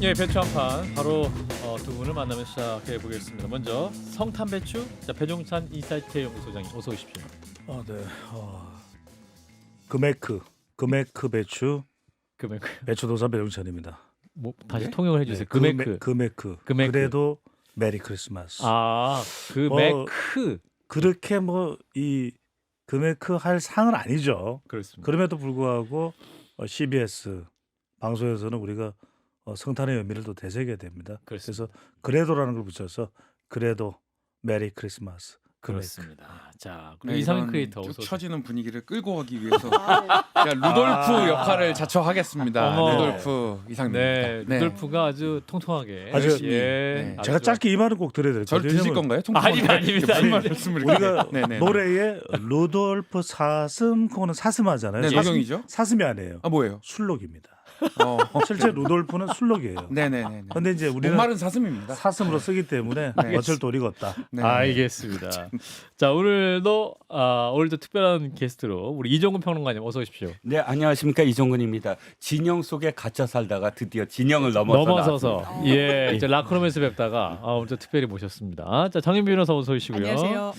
예, 배추 한판 바로 두 분을 만나면 시작해 보겠습니다. 먼저 성탄 배추, 자, 배종찬 인사이트 연구소장님 어서 오십시오. 네. 금액크 배추 금액 배추도사 배용찬입니다. 뭐 다시 네? 통역을 해주세요. 네, 금액 금액크. 금액크. 그래도 메리 크리스마스. 금액크 그렇게 뭐 이 금액크 할 상은 아니죠. 그렇습니다. 그럼에도 불구하고 CBS 방송에서는 우리가 성탄의 의미를 또 되새겨야 됩니다. 그렇습니다. 그래서 그래도라는 걸 붙여서 그래도 메리 크리스마스. 그렇습니다. 자, 그리고 네, 이상민 이런 크리에이터 쭉 어서 오십시오. 처지는 분위기를 끌고 가기 위해서 제가 루돌프 역할을 자처하겠습니다. 어머. 루돌프 이상민입니다. 네, 루돌프가 아주 통통하게. 아주 열심히. 예. 네. 아주 제가 좋아. 짧게 이 말은 꼭 드려야 될 것 저를 같아요. 드실 왜냐면 건가요? 아닙니다. 무슨 말씀을 우리가 네네. 노래에 루돌프 사슴 그거는 사슴하잖아요. 네, 노경이죠. 사슴이 아니에요. 아 뭐예요? 술록입니다. 어. 실제 루돌프는 술록이에요. 네네네. 근데 이제 우리는 목마른 사슴입니다. 사슴으로 쓰기 때문에 네. 어쩔 도리가 없다. 네. 알겠습니다. 자, 오늘도 특별한 게스트로 우리 이종근 평론가님 어서 오십시오. 네, 안녕하십니까, 이종근입니다. 진영 속에 갇혀 살다가 드디어 진영을 넘어서서 나왔습니다. 예, 이제 라크롬에서 뵙다가 오늘 또 특별히 모셨습니다. 자, 장윤 변호사 어서 오시고요. 안녕하세요.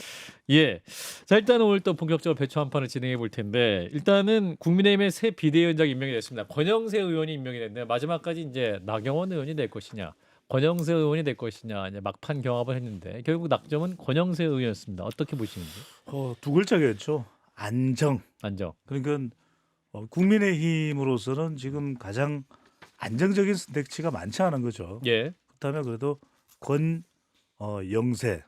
예, 자, 일단 오늘 또 본격적으로 배추 한 판을 진행해 볼 텐데 일단은 국민의힘의 새 비대위원장 임명이 됐습니다. 권영세 의원이 임명이 됐는데 마지막까지 이제 나경원 의원이 될 것이냐, 권영세 의원이 될 것이냐 이제 막판 경합을 했는데 결국 낙점은 권영세 의원이었습니다. 어떻게 보시는지? 두 글자겠죠. 안정. 안정. 그러니까 국민의힘으로서는 지금 가장 안정적인 선택지가 많지 않은 거죠. 예, 그렇다면 그래도 영세.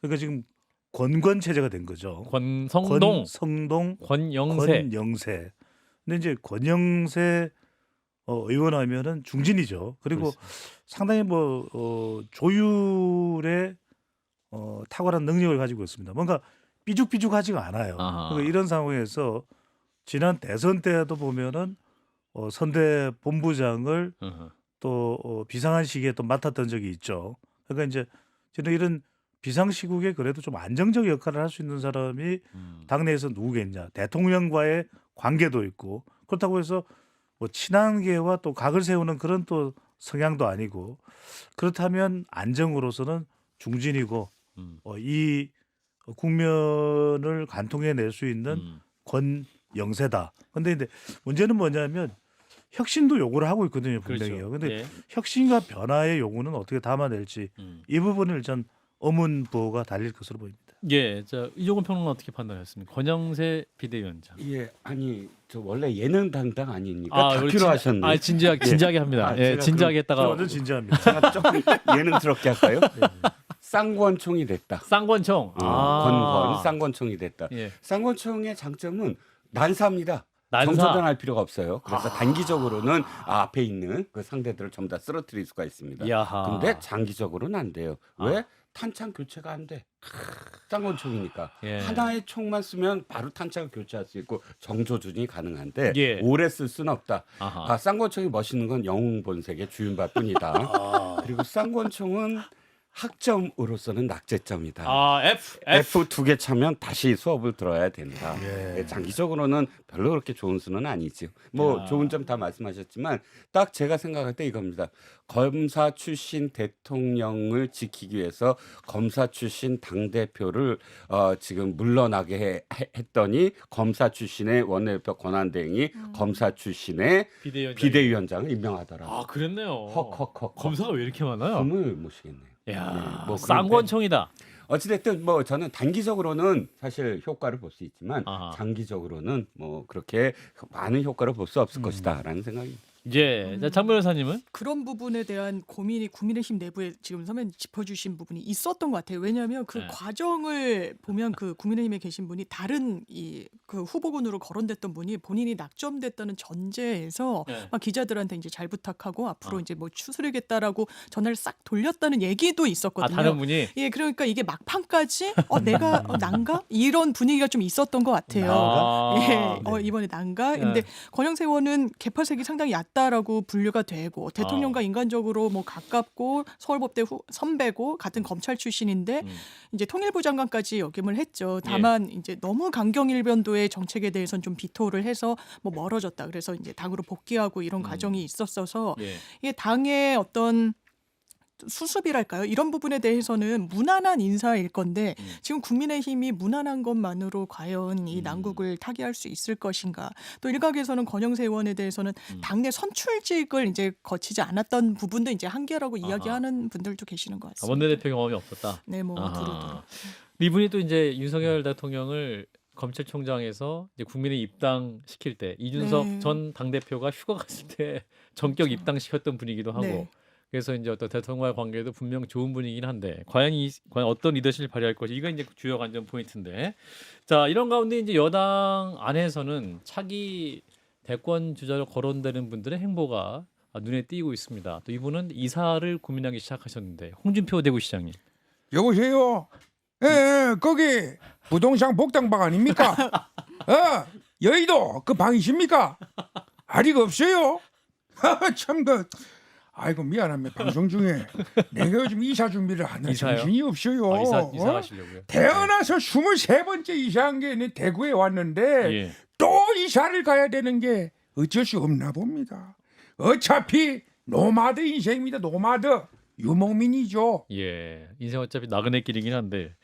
그러니까 지금 권권 체제가 된 거죠. 권성동, 권성동, 권영세. 권영세. 근데 이제 권영세 의원하면은 중진이죠. 그리고 그렇습니다. 상당히 조율에 탁월한 능력을 가지고 있습니다. 뭔가 삐죽삐죽하지가 않아요. 아하. 그러니까 이런 상황에서 지난 대선 때도 보면은 선대 본부장을 어허. 또 비상한 시기에 또 맡았던 적이 있죠. 그러니까 이제 저는 이런 비상시국에 그래도 좀 안정적 역할을 할 수 있는 사람이 당내에서 누구겠냐. 대통령과의 관계도 있고 그렇다고 해서 뭐 친한계와 또 각을 세우는 그런 또 성향도 아니고 그렇다면 안정으로서는 중진이고 이 국면을 관통해낼 수 있는 권영세다. 근데 문제는 뭐냐면 혁신도 요구를 하고 있거든요, 분명히요. 그렇죠. 근데 예. 혁신과 변화의 요구는 어떻게 담아낼지 이 부분을 일단 의문부호가 달릴 것으로 보입니다. 예, 자, 이종근 평론가 어떻게 판단하셨습니까? 권영세 비대위원장. 예, 아니, 저 원래 예능 담당 아닙니까? 우리 다큐로 하셨네. 진지하게 합니다. 예, 제가 진지하게 저 했다가 완전 진지합니다. 제가 조금 예능스럽게 할까요? 쌍권총이 됐다. 쌍권총. 권권 쌍권총이 됐다. 예. 쌍권총의 장점은 난사입니다. 난사. 정처단할 필요가 없어요. 그래서 단기적으로는 앞에 있는 그 상대들을 전부 다 쓰러뜨릴 수가 있습니다. 야하. 근데 장기적으로는 안 돼요. 왜? 탄창 교체가 안 돼. 쌍권총이니까 예. 하나의 총만 쓰면 바로 탄창을 교체할 수 있고 정조준이 가능한데 예. 오래 쓸 수는 없다. 아하. 쌍권총이 멋있는 건 영웅 본색의 주윤발뿐이다. 그리고 쌍권총은 학점으로서는 낙제점이다. F 2개 차면 다시 수업을 들어야 된다. 예. 장기적으로는 별로 그렇게 좋은 수는 아니지요. 뭐 야. 좋은 점 다 말씀하셨지만 딱 제가 생각할 때 이겁니다. 검사 출신 대통령을 지키기 위해서 검사 출신 당 대표를 지금 물러나게 했더니 검사 출신의 원내대표 권한대행이 검사 출신의 비대위원장을 임명하더라고요. 아, 그랬네요. 헉헉헉. 검사가 왜 이렇게 많아요? 검을 모시겠네요. 야, 네, 뭐 쌍권총이다. 어찌됐든 뭐 저는 단기적으로는 사실 효과를 볼 수 있지만 아하. 장기적으로는 뭐 그렇게 많은 효과를 볼 수 없을 것이다라는 생각입니다. 예, 자, 장 변호사님은 그런 부분에 대한 고민이 국민의힘 내부에 지금 선배님 짚어주신 부분이 있었던 것 같아요. 왜냐하면 그 네. 과정을 보면 그 국민의힘에 계신 분이 다른 그 후보군으로 거론됐던 분이 본인이 낙점됐다는 전제에서 네. 막 기자들한테 이제 잘 부탁하고 앞으로 이제 뭐 추스르겠다라고 전화를 싹 돌렸다는 얘기도 있었거든요. 다른 분이 예, 그러니까 이게 막판까지 내가 난가 이런 분위기가 좀 있었던 것 같아요. 난가? 예, 네. 이번에 난가. 근데 권영세 의원은 개파색이 상당히 얕. 맞다라고 분류가 되고 대통령과 인간적으로 뭐 가깝고 서울법대 선배고 같은 검찰 출신인데 이제 통일부 장관까지 역임을 했죠. 다만 이제 너무 강경일변도의 정책에 대해서는 좀 비토를 해서 뭐 멀어졌다. 그래서 이제 당으로 복귀하고 이런 과정이 있었어서 예. 이게 당의 어떤 수습이랄까요? 이런 부분에 대해서는 무난한 인사일 건데 지금 국민의힘이 무난한 것만으로 과연 이 난국을 타개할 수 있을 것인가? 또 일각에서는 권영세 의원에 대해서는 당내 선출직을 이제 거치지 않았던 부분도 이제 한계라고 이야기하는 분들도 계시는 것 같습니다. 원내대표 경험이 없었다. 네, 뭐 아하. 두루두루. 이분이 또 이제 윤석열 대통령을 검찰총장에서 이제 국민에 입당시킬 때 이준석 네. 전 당대표가 휴가 갔을 때 전격 입당시켰던 분이기도 하고 네. 그래서 이제 어떤 대통령과의 관계도 분명 좋은 분이긴 한데 과연 어떤 리더십을 발휘할 것이 이거 이제 주요 관전 포인트인데 자 이런 가운데 이제 여당 안에서는 차기 대권 주자로 거론되는 분들의 행보가 눈에 띄고 있습니다. 또 이분은 이사를 고민하기 시작하셨는데 홍준표 대구시장님. 여보세요. 예, 거기 부동산 복당방 아닙니까? 여의도 그 방이십니까? 아직 없어요. 참 그. 아이고 미안합니다. 방송 중에 내가 요즘 이사 준비를 하느라 이사요? 정신이 없어요. 이사 어? 가시려고요? 태어나서 23번째 이사한 게 내 대구에 왔는데 예. 또 이사를 가야 되는 게 어쩔 수 없나 봅니다. 어차피 노마드 인생입니다. 노마드 유목민이죠. 예. 인생 어차피 나그네 길이긴 한데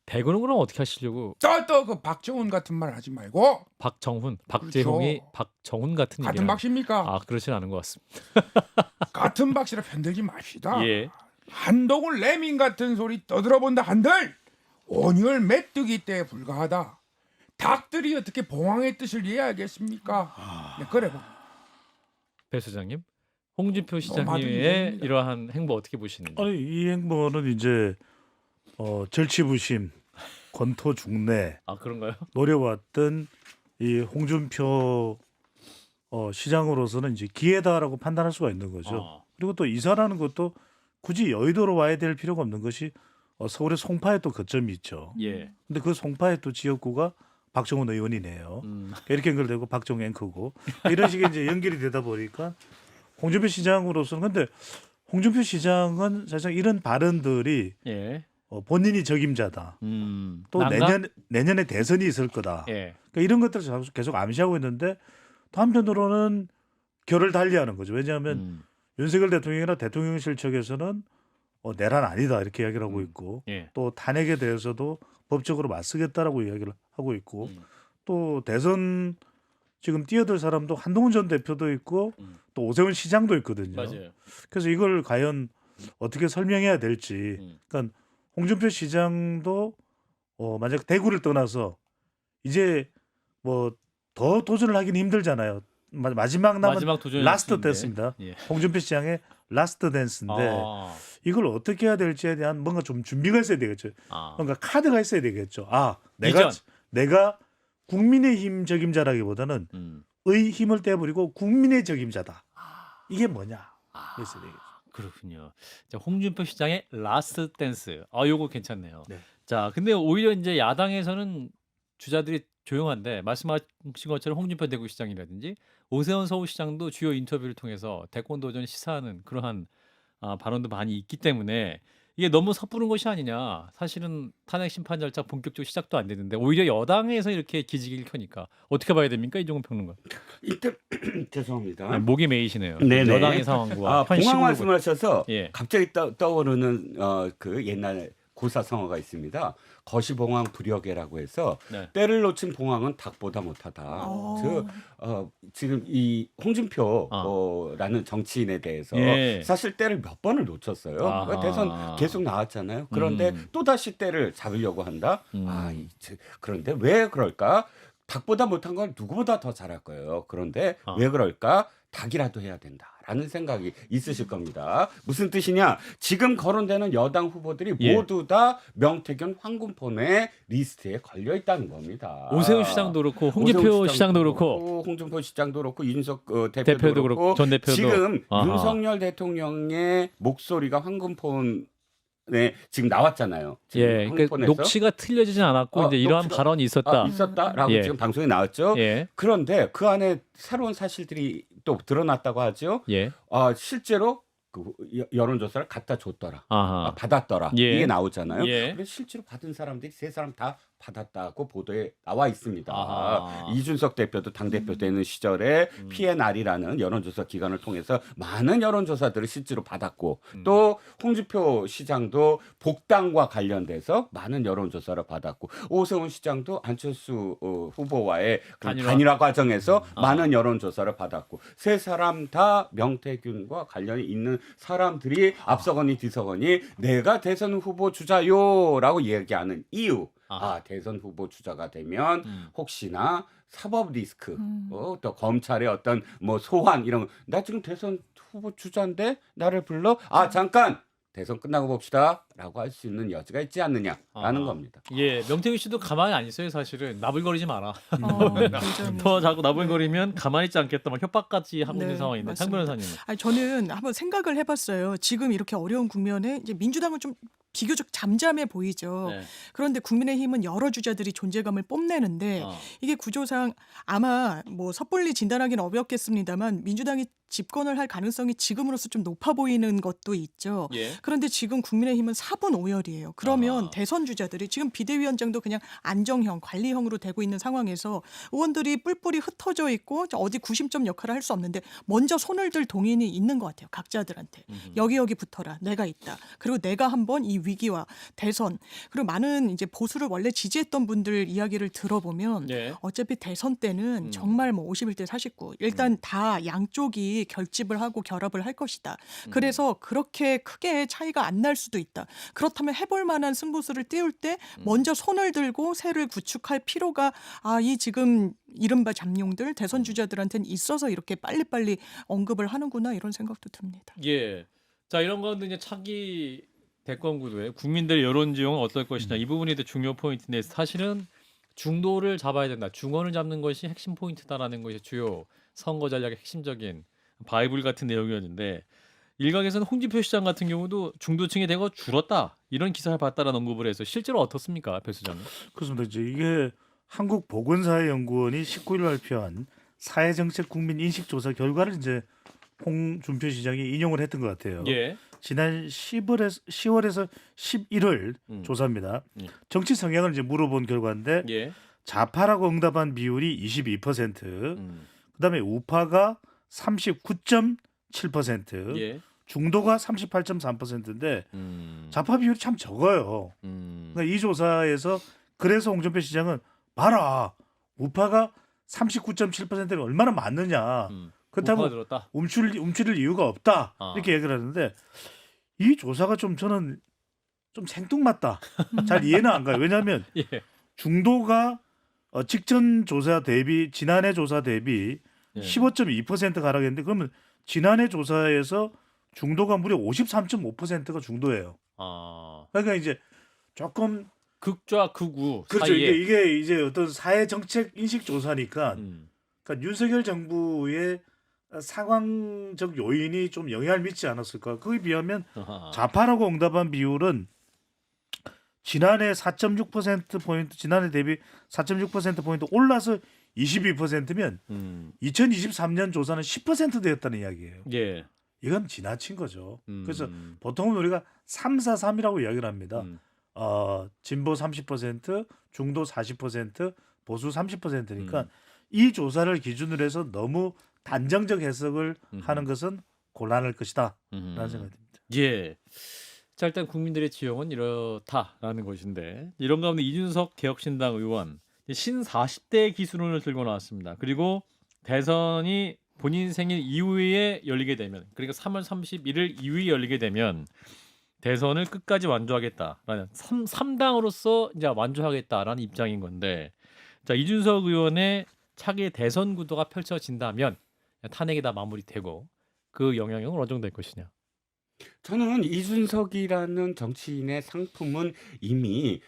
대구는 그럼 어떻게 하시려고? 또 그 박정훈 같은 말 하지 말고 박정훈, 박재홍이 그렇죠. 박정훈 같은 같은 얘기를 박씨입니까? 아 그렇진 않은 것 같습니다. 같은 박씨라 편들지 맙시다. 예. 한동훈 레민 같은 소리 떠들어본다 한들 온열 메뚜기 때에 불과하다. 닭들이 어떻게 봉황의 뜻을 이해하겠습니까? 네, 그래 봐. 배 소장님, 홍준표 맞은 시장님의 얘기입니다. 이러한 행보 어떻게 보시는지? 아니 이 행보는 이제 절치부심, 권토중내 아 그런가요? 노려왔던 이 홍준표 시장으로서는 이제 기회다라고 판단할 수가 있는 거죠. 그리고 또 이사라는 것도 굳이 여의도로 와야 될 필요가 없는 것이 서울의 송파에 또 거점이 있죠. 예. 근데 그 송파의 또 지역구가 박정훈 의원이네요. 이렇게 연결되고 박정훈 앵커고 이런 식의 이제 연결이 되다 보니까 홍준표 시장으로서는 근데 홍준표 시장은 사실 이런 발언들이 예. 본인이 적임자다. 또 난가? 내년에 대선이 있을 거다. 예. 그러니까 이런 것들을 계속 암시하고 있는데 또 한편으로는 결을 달리하는 거죠. 왜냐하면 윤석열 대통령이나 대통령실 측에서는 내란 아니다 이렇게 이야기를 하고 있고 예. 또 탄핵에 대해서도 법적으로 맞서겠다라고 이야기를 하고 있고 또 대선 지금 뛰어들 사람도 한동훈 전 대표도 있고 또 오세훈 시장도 있거든요. 맞아요. 그래서 이걸 과연 어떻게 설명해야 될지. 그러니까 홍준표 시장도 만약 대구를 떠나서 이제 뭐 더 도전을 하기는 힘들잖아요. 마지막 남은 마지막 도전이 라스트 있는데. 댄스입니다. 예. 홍준표 시장의 라스트 댄스인데 아. 이걸 어떻게 해야 될지에 대한 뭔가 좀 준비가 있어야 되겠죠. 아. 뭔가 카드가 있어야 되겠죠. 비전. 내가 국민의힘 적임자라기보다는 의 힘을 떼버리고 국민의 적임자다. 이게 뭐냐? 있어야 되겠죠. 그렇군요. 자, 홍준표 시장의 라스트 댄스. 요거 괜찮네요. 네. 자, 근데 오히려 이제 야당에서는 주자들이 조용한데 말씀하신 것처럼 홍준표 대구시장이라든지 오세훈 서울시장도 주요 인터뷰를 통해서 대권 도전을 시사하는 그러한 발언도 많이 있기 때문에 이게 너무 섣부른 것이 아니냐. 사실은 탄핵 심판 절차 본격적으로 시작도 안 됐는데 오히려 여당에서 이렇게 기지개를 켜니까 어떻게 봐야 됩니까? 이종훈 평론가. 이때 죄송합니다. 목이 메이시네요. 네네. 여당의 상황과 현 봉황 시국을 말씀하셔서 예. 갑자기 떠오르는 그 옛날 고사성어가 있습니다. 거시봉황 불여개라고 해서 네. 때를 놓친 봉황은 닭보다 못하다. 지금 이 홍준표라는 정치인에 대해서 예. 사실 때를 몇 번을 놓쳤어요. 아하. 대선 계속 나왔잖아요. 그런데 또 다시 때를 잡으려고 한다. 그런데 왜 그럴까? 닭보다 못한 건 누구보다 더 잘할 거예요. 그런데 왜 그럴까? 닭이라도 해야 된다라는 생각이 있으실 겁니다. 무슨 뜻이냐? 지금 거론되는 여당 후보들이 예. 모두 다 명태균 황군폰의 리스트에 걸려 있다는 겁니다. 오세훈 시장도 그렇고 홍준표 오세훈 시장도 그렇고 홍준표 시장도 그렇고 이준석 대표도, 대표도 그렇고 그렇고 전 대표도 지금 아하. 윤석열 대통령의 목소리가 황군폰 네, 지금 나왔잖아요. 지금 예, 그러니까 황군폰에서. 녹취가 틀려지진 않았고 이제 이러한 발언이 있었다. 있었다라고 예. 지금 방송에 나왔죠. 예. 그런데 그 안에 새로운 사실들이 또 드러났다고 하죠. 예. 실제로 그 여론조사를 갖다 줬더라. 아하. 받았더라. 예. 이게 나오잖아요. 예. 근데 실제로 받은 사람들이 세 사람 다 받았다고 보도에 나와 있습니다. 아하. 이준석 대표도 당대표 되는 시절에 PNR이라는 여론조사 기관을 통해서 많은 여론조사들을 실제로 받았고 또 홍준표 시장도 복당과 관련돼서 많은 여론조사를 받았고 오세훈 시장도 안철수 후보와의 그 단일화 과정에서 많은 여론조사를 받았고 세 사람 다 명태균과 관련이 있는 사람들이 앞서거니 뒤서거니 내가 대선 후보 주자요라고 얘기하는 이유. 대선 후보 주자가 되면 혹시나 사법 리스크, 또 검찰의 어떤 뭐 소환 이런 거. 나 지금 대선 후보 주자인데 나를 불러? 잠깐 대선 끝나고 봅시다라고 할 수 있는 여지가 있지 않느냐라는 겁니다. 예, 명태균 씨도 가만히 안 있어요. 사실은 나불거리지 마라. 굉장히. 더 자꾸 나불거리면 가만히 있지 않겠다. 막 협박까지 하고 있는 네, 상황인데 장 맞습니다. 변호사님은. 아니, 저는 한번 생각을 해봤어요. 지금 이렇게 어려운 국면에 이제 민주당은 좀 비교적 잠잠해 보이죠. 네. 그런데 국민의힘은 여러 주자들이 존재감을 뽐내는데 이게 구조상 아마 뭐 섣불리 진단하기는 어렵겠습니다만 민주당이 집권을 할 가능성이 지금으로서 좀 높아 보이는 것도 있죠. 예. 그런데 지금 국민의힘은 4분 5열이에요. 그러면 대선 주자들이 지금 비대위원장도 그냥 안정형, 관리형으로 되고 있는 상황에서 의원들이 뿔뿔이 흩어져 있고 어디 구심점 역할을 할 수 없는데 먼저 손을 들 동인이 있는 것 같아요. 각자들한테. 여기 붙어라. 내가 있다. 그리고 내가 한번 이 위기와 대선 그리고 많은 이제 보수를 원래 지지했던 분들 이야기를 들어보면 예. 어차피 대선 때는 정말 뭐 51대 49 일단 다 양쪽이 결집을 하고 결합을 할 것이다. 그래서 그렇게 크게 차이가 안 날 수도 있다. 그렇다면 해볼 만한 승부수를 띄울 때 먼저 손을 들고 새를 구축할 필요가 이 지금 이른바 잠룡들 대선 주자들한테는 있어서 이렇게 빨리빨리 언급을 하는구나 이런 생각도 듭니다. 예. 자, 이런 건데 이제 차기 대권 구도에 국민들 여론 지형은 어떨 것이냐 이 부분이 더 중요 포인트인데 사실은 중도를 잡아야 된다. 중원을 잡는 것이 핵심 포인트다라는 것이 주요 선거 전략의 핵심적인 바이블 같은 내용이었는데 일각에서는 홍준표 시장 같은 경우도 중도층이 대거 줄었다 이런 기사를 봤다라는 언급을 해서 실제로 어떻습니까, 배 수장님? 그렇습니다. 이제 이게 한국보건사회연구원이 19일 발표한 사회정책 국민 인식조사 결과를 이제 홍준표 시장이 인용을 했던 것 같아요. 예. 지난 10월에서 11월 조사입니다. 정치 성향을 이제 물어본 결과인데 예. 좌파라고 응답한 비율이 22%, 그다음에 우파가 39.7%, 예. 중도가 38.3%인데 좌파 비율이 참 적어요. 그러니까 이 조사에서 그래서 홍준표 시장은 봐라 우파가 39.7%가 얼마나 많느냐. 우파가 그렇다고 들었다. 움츠릴 이유가 없다 이렇게 얘기를 하는데 이 조사가 좀 저는 좀 생뚱맞다. 잘 이해는 안 가요. 왜냐하면 예. 중도가 직전 조사 대비 지난해 조사 대비 예. 15.2% 하락했는데 그러면 지난해 조사에서 중도가 무려 53.5%가 중도예요. 그러니까 이제 조금 극좌 극우 그렇죠. 사이에 이게 이제 어떤 사회 정책 인식 조사니까 그러니까 윤석열 정부의 상황적 요인이 좀 영향을 미치지 않았을까. 그에 비하면 좌파라고 응답한 비율은 지난해 4.6%포인트 지난해 대비 4.6%포인트 올라서 22%면 2023년 조사는 10% 되었다는 이야기예요. 예. 이건 지나친 거죠. 그래서 보통은 우리가 3-4-3이라고 이야기를 합니다. 진보 30%, 중도 40%, 보수 30%니까 이 조사를 기준으로 해서 너무 단정적 해석을 하는 것은 곤란할 것이다 라는 생각이 듭니다. 예. 자, 일단 국민들의 지형은 이렇다라는 것인데 이런 가운데 이준석 개혁신당 의원 신 40대 기술론을 들고 나왔습니다. 그리고 대선이 본인 생일 이후에 열리게 되면 그러니까 3월 31일 이후에 열리게 되면 대선을 끝까지 완주하겠다라는 3당으로서 이제 완주하겠다라는 입장인 건데 자, 이준석 의원의 차기 대선 구도가 펼쳐진다면 탄핵이 다 마무리되고 그 영향은 어느 정도 될 것이냐? 저는 이준석이라는 정치인의 상품은 이미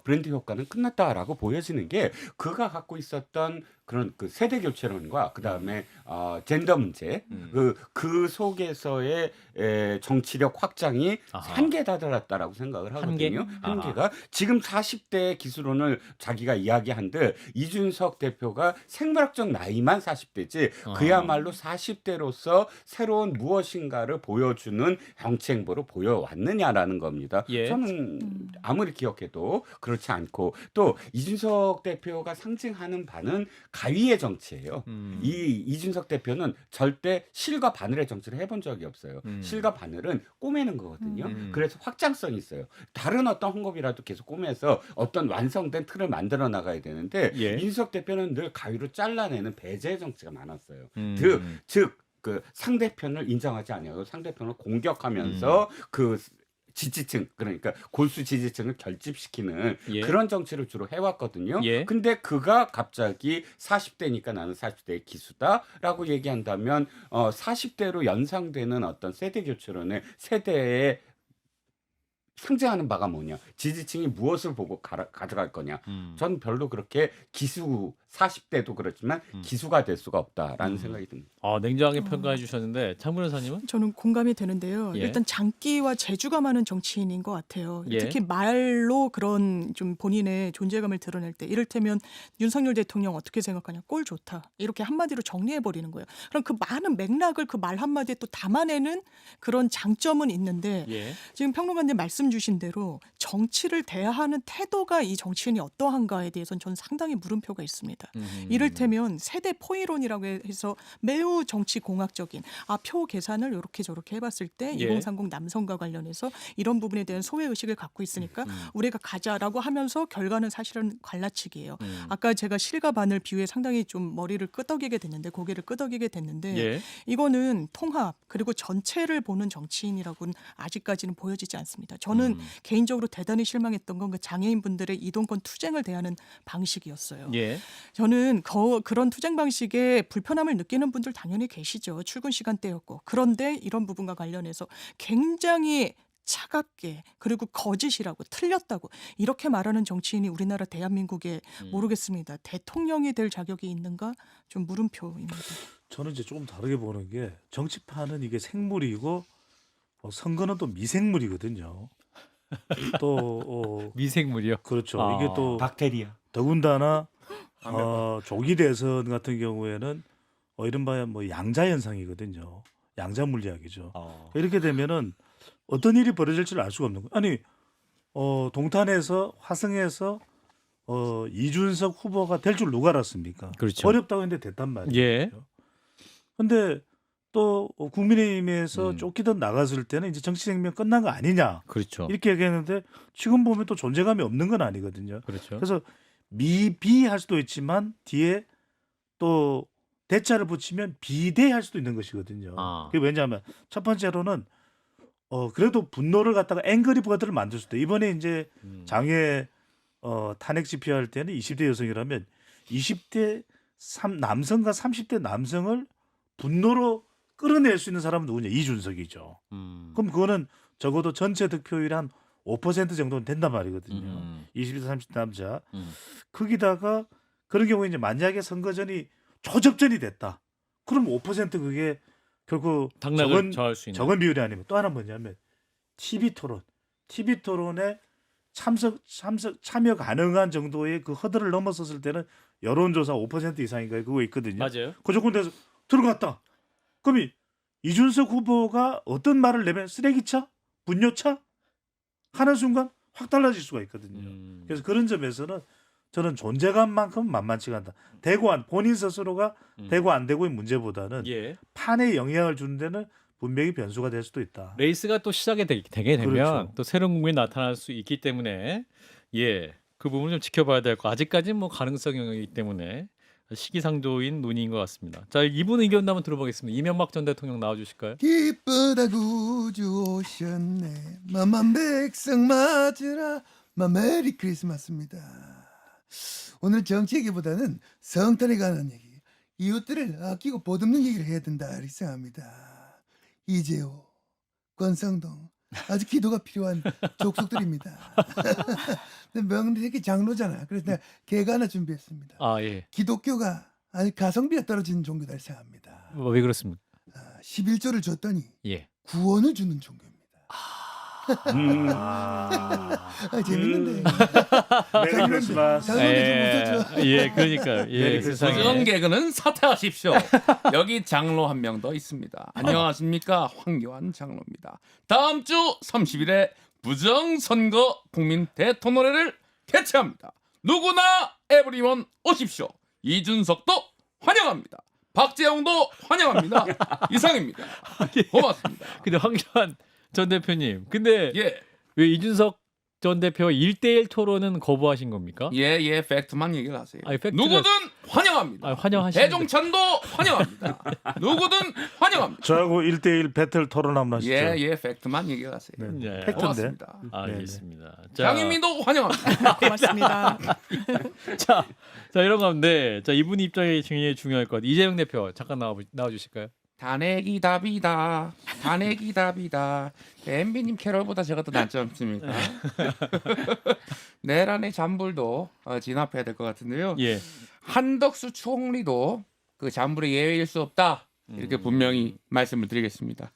브랜드 효과는 끝났다라고 보여지는 게 그가 갖고 있었던 그런 그 세대 교체론과 그다음에 젠더 문제 그 속에서의 정치력 확장이 아하. 한계에 다다랐다라고 생각을 한계? 하거든요. 한계가 지금 40대 기술론을 자기가 이야기한들 이준석 대표가 생물학적 나이만 40대지 그야말로 40대로서 새로운 무엇인가를 보여주는 정치행보로 보여왔느냐라는 겁니다. 예. 저는 아무리 기억해도 그렇지 않고 또 이준석 대표가 상징하는 바는 가위의 정치예요. 이준석 대표는 절대 실과 바늘의 정치를 해본 적이 없어요. 실과 바늘은 꼬매는 거거든요. 그래서 확장성이 있어요. 다른 어떤 헝겊이라도 계속 꼬매서 어떤 완성된 틀을 만들어 나가야 되는데 예. 이준석 대표는 늘 가위로 잘라내는 배제의 정치가 많았어요. 즉 그 상대편을 인정하지 아니하고 상대편을 공격하면서 그 지지층 그러니까 골수 지지층을 결집시키는 예. 그런 정치를 주로 해왔거든요. 예. 근데 그가 갑자기 40대니까 나는 40대의 기수다라고 얘기한다면 40대로 연상되는 어떤 세대 교체론의 세대의 상징하는 바가 뭐냐? 지지층이 무엇을 보고 가져갈 거냐? 전 별로 그렇게 기수 40대도 그렇지만 기수가 될 수가 없다라는 생각이 듭니다. 냉정하게 평가해 주셨는데 장 변호사님은? 저는 공감이 되는데요. 예. 일단 장기와 재주가 많은 정치인인 것 같아요. 예. 특히 말로 그런 좀 본인의 존재감을 드러낼 때 이를테면 윤석열 대통령 어떻게 생각하냐 꼴 좋다 이렇게 한마디로 정리해버리는 거예요. 그럼 그 많은 맥락을 그 말 한마디에 또 담아내는 그런 장점은 있는데 예. 지금 평론가님 말씀 주신 대로 정치를 대하는 태도가 이 정치인이 어떠한가에 대해서는 저는 상당히 물음표가 있습니다. 이를테면 세대 포이론이라고 해서 매우 정치 공학적인 표 계산을 이렇게 저렇게 해봤을 때 예. 2030 남성과 관련해서 이런 부분에 대한 소외 의식을 갖고 있으니까 우리가 가자라고 하면서 결과는 사실은 갈라치기예요. 아까 제가 실과 바늘 비유에 상당히 좀 머리를 끄덕이게 됐는데 고개를 끄덕이게 됐는데 예. 이거는 통합 그리고 전체를 보는 정치인이라고는 아직까지는 보여지지 않습니다. 저는 개인적으로 대단히 실망했던 건 그 장애인분들의 이동권 투쟁을 대하는 방식이었어요. 예. 저는 그런 투쟁 방식에 불편함을 느끼는 분들 당연히 계시죠. 출근 시간대였고. 그런데 이런 부분과 관련해서 굉장히 차갑게 그리고 거짓이라고 틀렸다고 이렇게 말하는 정치인이 우리나라 대한민국에 모르겠습니다. 대통령이 될 자격이 있는가 좀 물음표입니다. 저는 이제 조금 다르게 보는 게 정치판은 이게 생물이고 선거는 또 미생물이거든요. 또 미생물이요. 그렇죠. 아. 이게 또 박테리아. 더군다나 조기 대선 같은 경우에는 이른바 뭐 양자 현상이거든요. 양자 물리학이죠. 이렇게 되면은 어떤 일이 벌어질지를 알 수가 없는 거예요. 아니 동탄에서 화성에서 이준석 후보가 될 줄 누가 알았습니까? 그렇죠. 어렵다고 했는데 됐단 말이에요. 예. 근데 또 국민의힘에서 쫓기던 나갔을 때는 이제 정치 생명 끝난 거 아니냐 그렇죠. 이렇게 얘기했는데 지금 보면 또 존재감이 없는 건 아니거든요. 그렇죠. 그래서 미비할 수도 있지만 뒤에 또 대자를 붙이면 비대할 수도 있는 것이거든요. 그게 왜냐하면 첫 번째로는 그래도 분노를 갖다가 앵그리 버드를 만들 수도 이번에 이제 장외 탄핵 집회할 때는 20대 여성이라면 20대 남성과 30대 남성을 분노로 끌어낼 수 있는 사람은 누구냐? 이준석이죠. 그럼 그거는 적어도 전체 득표율이 한 5% 정도는 된단 말이거든요. 20대 30대 남자. 거기다가 그런 경우에 이제 만약에 선거전이 초접전이 됐다. 그럼 5% 그게 결국 당락을 저할 수 있는. 적은 비율이 아니면 또 하나 뭐냐면 TV 토론에 참여 가능한 정도의 그 허들을 넘어섰을 때는 여론조사 5% 이상인가 그거 있거든요. 맞아요. 그 조건에서 들어갔다. 그럼 이준석 후보가 어떤 말을 내면 쓰레기차, 분뇨차 하는 순간 확 달라질 수가 있거든요. 그래서 그런 점에서는 저는 존재감만큼 만만치가 않다. 본인 스스로가 되고 안 되고의 문제보다는 예. 판에 영향을 주는 데는 분명히 변수가 될 수도 있다. 레이스가 또 시작이 되게 되면 그렇죠. 또 새로운 국면이 나타날 수 있기 때문에 그 부분을 좀 지켜봐야 될 거. 아직까지는 뭐 가능성 영역이기 때문에 시기상조인 논의인 것 같습니다. 자, 이분 의견도 한번 들어보겠습니다. 이명박 전 대통령 나와주실까요? 기쁘다 구주 오셨네 만만 백성 맞으라 메리 크리스마스입니다. 오늘 정치 얘기보다는 성탄에 관한 얘기 이웃들을 아끼고 보듬는 얘기를 해야 된다 이렇게 생각합니다. 이재호, 권성동 아주 기도가 필요한 족속들입니다. 명색이 장로잖아. 그래서 내가 개가 하나 준비했습니다. 예. 기독교가 아니 가성비가 떨어지는 종교다 생각합니다. 왜 그렇습니까? 11조를 줬더니 예. 구원을 주는 종교입니다. 재밌는데. 메리 크리스마스. 장로님 좀 웃어줘. 예, 그러니까 예, 세상에. 부정 개그는 사퇴하십시오. 여기 장로 한 명 더 있습니다. 안녕하십니까, 황교안 장로입니다. 다음 주 30일에 부정선거 국민 대토론회를 개최합니다. 누구나 에브리원 오십시오. 이준석도 환영합니다. 박재홍도 환영합니다. 이상입니다. 고맙습니다. 근데 황교안 전 대표님, 근데 예, 왜 이준석 전 대표 1대1 토론은 거부하신 겁니까? 예, 팩트만 얘기를 하세요. 아니, 팩트가- 누구든 환영합니다. 환영하시는데. 배종찬도 환영합니다. 누구든 환영합니다. 저하고 1대1 배틀 토론 한번 하시죠. 예, 팩트만 얘기를 하세요. 네. 예. 팩트인데. 고맙습니다. 알겠습니다. 장인민도 환영합니다. 고맙습니다. 자, 이런 가운데 자 이분 입장이 굉장히 중요할 것 같아요. 이재명 대표 잠깐 나와주실까요? 단핵이 답이다. 단핵이 답이다. MB님 캐럴보다 제가 더 낫지 않습니까? 내란의 잔불도 진압해야 될 것 같은데요. 예. 한덕수 총리도 그 잔불의 예외일 수 없다. 이렇게 분명히 말씀을 드리겠습니다.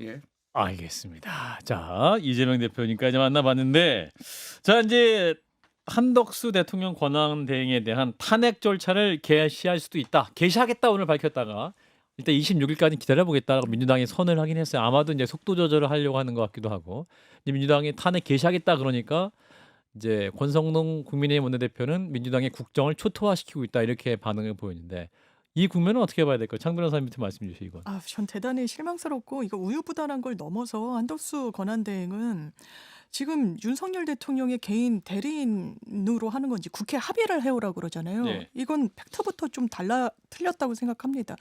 예. 알겠습니다. 자, 이재명 대표님까지 만나봤는데, 자 이제 한덕수 대통령 권한 대행에 대한 탄핵 절차를 개시할 수도 있다. 개시하겠다 오늘 밝혔다가 일단 26일까지 기다려보겠다고 민주당이 선을 하긴 했어요. 아마도 이제 속도 조절을 하려고 하는 것 같기도 하고, 이제 민주당이 탄핵 개시하겠다 그러니까 이제 권성동 국민의힘 원내대표는 민주당의 국정을 초토화시키고 있다 이렇게 반응을 보이는데. 이 국면은 어떻게 봐야 될까요? 창 변호사님 밑에 말씀 주시죠. 이건. 전 대단히 실망스럽고 이거 우유부단한 걸 넘어서 한덕수 권한대행은 지금 윤석열 대통령의 개인 대리인으로 하는 건지 국회 합의를 해오라고 그러잖아요. 네. 이건 팩트부터 좀 틀렸다고 생각합니다.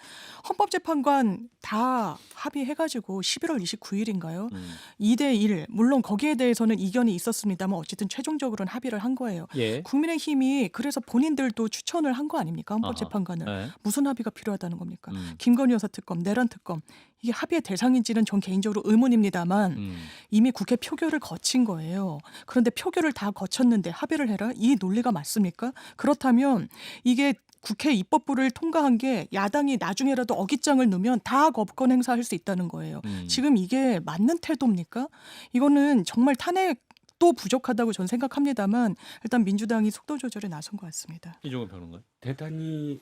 헌법재판관 다 합의해가지고 11월 29일인가요? 2대1 물론 거기에 대해서는 이견이 있었습니다만 어쨌든 최종적으로는 합의를 한 거예요. 예. 국민의힘이 그래서 본인들도 추천을 한 거 아닙니까? 헌법재판관을. 네. 무슨 합의가 필요하다는 겁니까? 김건희 여사 특검, 내란 특검 이게 합의의 대상인지는 전 개인적으로 의문입니다만 이미 국회 표결을 거친 거예요. 그런데 표결을 다 거쳤는데 합의를 해라? 이 논리가 맞습니까? 그렇다면 이게 국회 입법부를 통과한 게 야당이 나중에라도 어깃장을 넣으면 다 법권 행사할 수 있다는 거예요. 지금 이게 맞는 태도입니까? 이거는 정말 탄핵도 부족하다고 저는 생각합니다만 일단 민주당이 속도 조절에 나선 것 같습니다. 이종훈 평론가. 대단히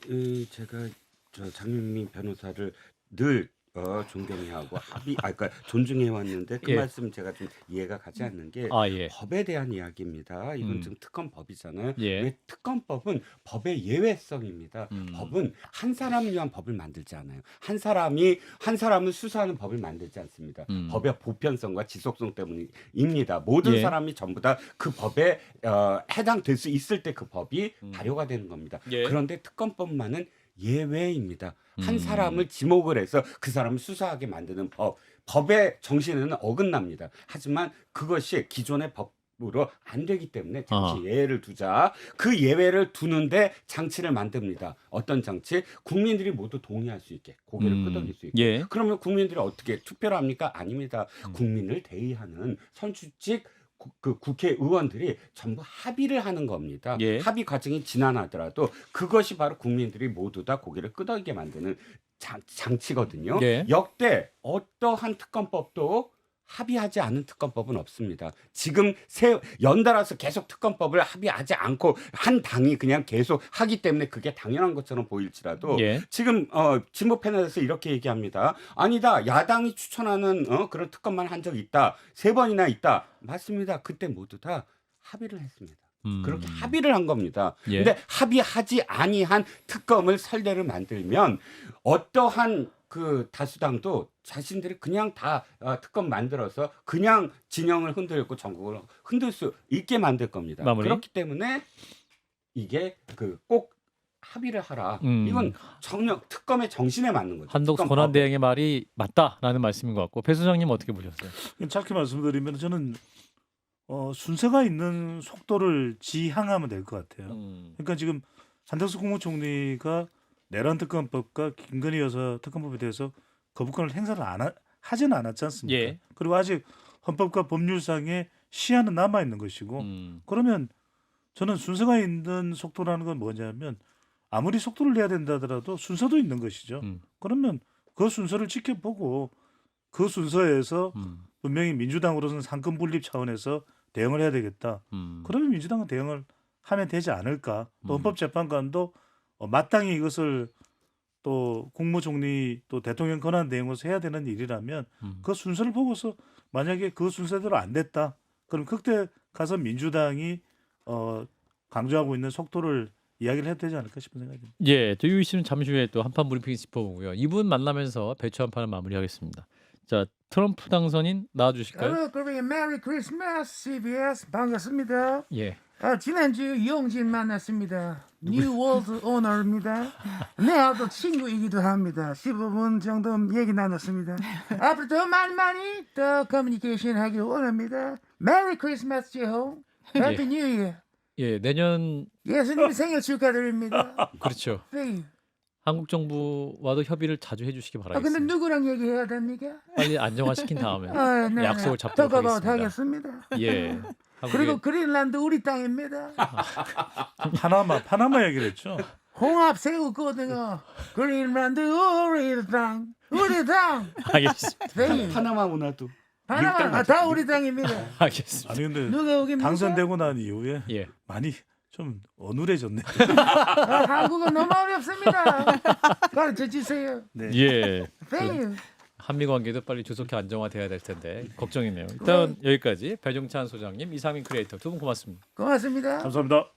제가 저 장윤미 변호사를 늘 존경해하고 그러니까 존중해 왔는데 그 예. 말씀 제가 좀 이해가 가지 않는 게 예. 법에 대한 이야기입니다. 이건 지금 특검법이잖아요. 예. 왜 특검법은 법의 예외성입니다. 법은 한 사람을 위한 법을 만들지 않아요. 한 사람을 수사하는 법을 만들지 않습니다. 법의 보편성과 지속성 때문입니다. 모든 예. 사람이 전부 다 그 법에 해당될 수 있을 때 그 법이 발효가 되는 겁니다. 예. 그런데 특검법만은 예외입니다. 한 사람을 지목을 해서 그 사람을 수사하게 만드는 법의 정신에는 어긋납니다. 하지만 그것이 기존의 법으로 안 되기 때문에 잠시 예외를 두자. 그 예외를 두는데 장치를 만듭니다. 어떤 장치? 국민들이 모두 동의할 수 있게, 고개를 끄덕일 수 있게. 예. 그러면 국민들이 어떻게 투표를 합니까? 아닙니다. 국민을 대의하는 선출직 그 국회의원들이 전부 합의를 하는 겁니다. 예. 합의 과정이 지난하더라도 그것이 바로 국민들이 모두 다 고개를 끄덕이게 만드는 장치거든요. 예. 역대 어떠한 특검법도 합의하지 않은 특검법은 없습니다. 지금 연달아서 계속 특검법을 합의하지 않고 한 당이 그냥 계속 하기 때문에 그게 당연한 것처럼 보일지라도 예. 지금 진보 패널에서 이렇게 얘기합니다. 아니다. 야당이 추천하는 그런 특검만 한 적 있다. 3번이나 있다. 맞습니다. 그때 모두 다 합의를 했습니다. 그렇게 합의를 한 겁니다. 예. 근데 합의하지 아니한 특검을 설례를 만들면 어떠한 그 다수당도 자신들이 그냥 다 특검 만들어서 그냥 진영을 흔들고 전국을 흔들 수 있게 만들 겁니다. 마무리. 그렇기 때문에 이게 꼭 합의를 하라. 이건 전혀 특검의 정신에 맞는 거죠. 한덕수 특검법. 권한대행의 말이 맞다라는 말씀인 것 같고 배 소장님 어떻게 보셨어요? 짧게 말씀드리면 저는 순서가 있는 속도를 지향하면 될 것 같아요. 그러니까 지금 한덕수 국무총리가 내란 특검법과 김건희 여사 특검법에 대해서 거부권을 행사를 하지는 않았지 않습니까? 예. 그리고 아직 헌법과 법률상의 시한은 남아 있는 것이고 그러면 저는 순서가 있는 속도라는 건 뭐냐면 아무리 속도를 내야 된다 하더라도 순서도 있는 것이죠. 음. 그러면 그 순서를 지켜보고 그 순서에서 분명히 민주당으로서는 상권 분립 차원에서 대응을 해야 되겠다. 그러면 민주당은 대응을 하면 되지 않을까. 또 헌법재판관도 마땅히 이것을 또 국무총리 또 대통령 권한 대행으로서 해야 되는 일이라면 그 순서를 보고서 만약에 그 순서대로 안 됐다. 그럼 그때 가서 민주당이 강조하고 있는 속도를 이야기를 해도 되지 않을까 싶은 생각이 듭니다. 예, 또 유희 씨는 잠시 후에 또 한판 브리핑 짚어보고요. 이분 만나면서 배추 한판을 마무리하겠습니다. 자, 트럼프 당선인 나와주실까요? 그러면 메리 크리스마스 CBS 반갑습니다. 예. 지난주 용진 만났습니다. 뉴월드 오너입니다. 내 아도 친구이기도 합니다. 15분 정도 얘기 나눴습니다. 앞으로도 많이 더 커뮤니케이션 하길 원합니다. 메리 크리스마스 제호. 해피 뉴 이어. 예, 내년 예수님 생일 축하드립니다. 그렇죠. 네. 한국 정부와도 협의를 자주 해주시기 근데 바라겠습니다. 누구랑 얘기해야 됩니까? 빨리 안정화시킨 다음에 네. 약속을 잡도록 talk 하겠습니다. 하겠습니다. 예. 그리고 한국의 그린란드 우리 땅입니다. 파나마 얘기를 했죠. 홍합 새우 고등어 그린란드 우리 땅 우리 땅. 알겠습니다. 네. 파나마 문화도 파나마 다 우리 땅입니다. 알겠습니다. 아니 근데 누가 오깁니까? 당선되고 난 이후에 예. 많이 좀 어눌해졌네. 한국어 너무 어렵습니다. 가르쳐 주세요. 네. 예. 네. 한미 관계도 빨리 조속히 안정화돼야 될 텐데 걱정이네요. 일단 여기까지 배종찬 소장님, 이상민 크리에이터 두 분 고맙습니다. 고맙습니다. 감사합니다.